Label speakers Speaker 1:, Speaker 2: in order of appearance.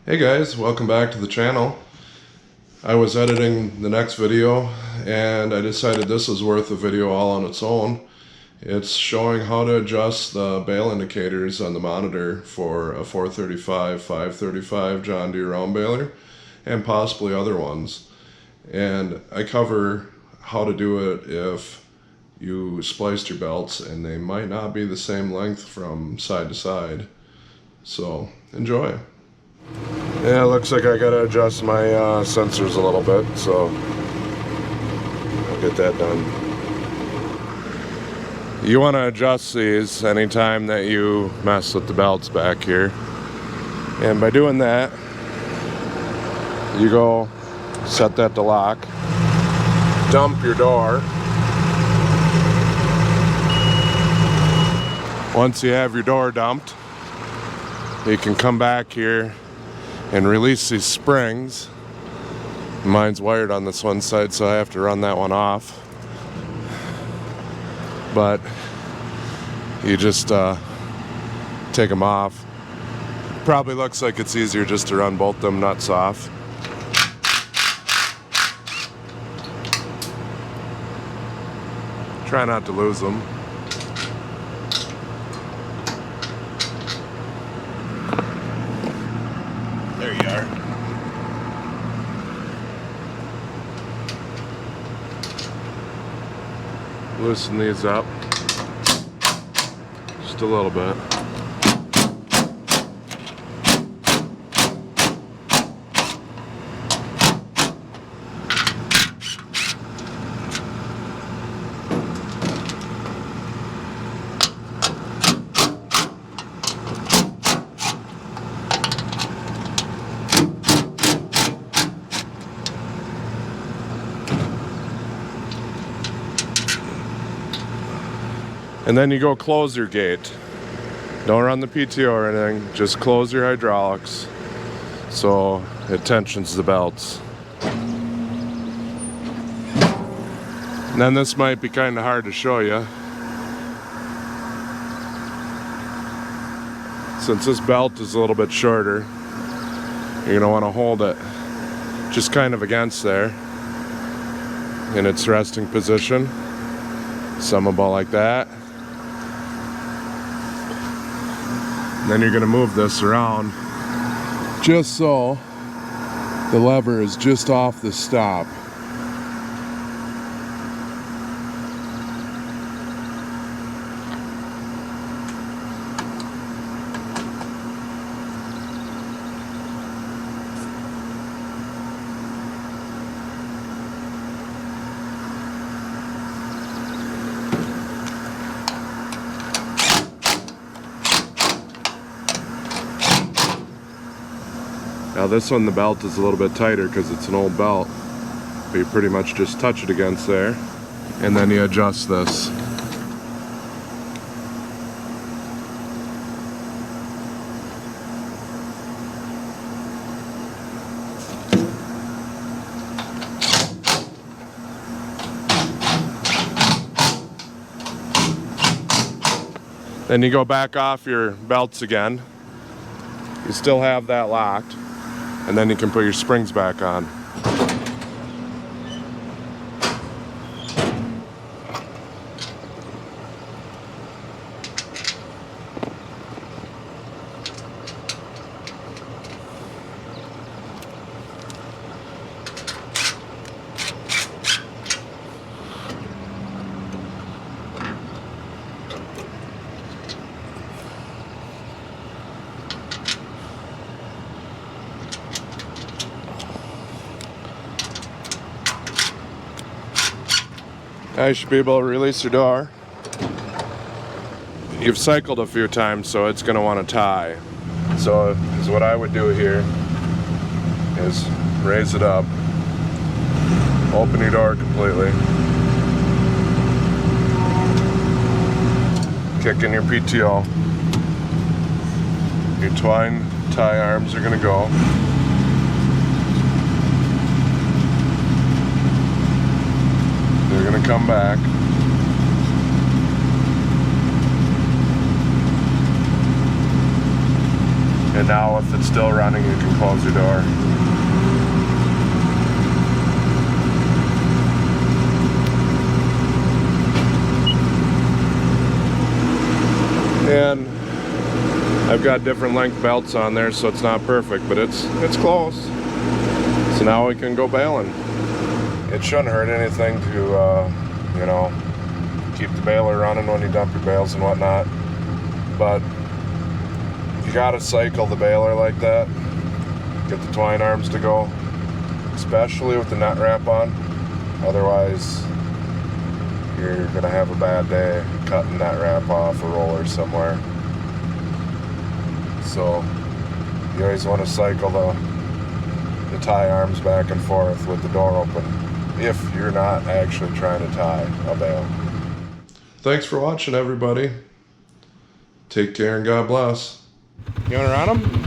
Speaker 1: Hey guys, welcome back to the channel. I was editing the next video and I decided this is worth a video all on its own. It's showing how to adjust the Bale indicators on the monitor for a 435, 535 John Deere round baler and possibly other ones. And I cover how to do it if you spliced your belts and they might not be the same length from side to side. So enjoy. Yeah, it looks like I gotta adjust my sensors a little bit, so I'll get that done. You want to adjust these anytime that you mess with the belts back here. And by doing that, you go set that to lock, dump your door. Once you have your door dumped, you can come back here and release these springs. Mine's wired on this one side, so I have to run that one off. But you just take them off. Probably looks like it's easier just to run both them nuts off. Try not to lose them. There you are. Loosen these up just a little bit. And then you go close your gate. Don't run the PTO or anything, just close your hydraulics so it tensions the belts. And then this might be kind of hard to show you. Since this belt is a little bit shorter, you're gonna want to hold it just kind of against there in its resting position. Some about like that. Then you're going to move this around just so the lever is just off the stop. Now this one, the belt is a little bit tighter because it's an old belt, but you pretty much just touch it against there, and then you adjust this. Then you go back off your belts again. You still have that locked. And then you can put your springs back on. Now you should be able to release your door. You've cycled a few times, so it's going to want to tie. So what I would do here is raise it up, open your door completely, kick in your PTO. Your twine tie arms are going to go. They're going to come back. And now if it's still running, you can close your door. And I've got different length belts on there, so it's not perfect, but it's close. So now we can go baling. It shouldn't hurt anything to, you know, keep the baler running when you dump your bales and whatnot. But you gotta cycle the baler like that. Get the twine arms to go, especially with the nut wrap on. Otherwise, you're gonna have a bad day cutting nut wrap off a roller somewhere. So you always want to cycle the tie arms back and forth with the door open if you're not actually trying to tie a bale. Thanks for watching, everybody. Take care and God bless. You want to run them?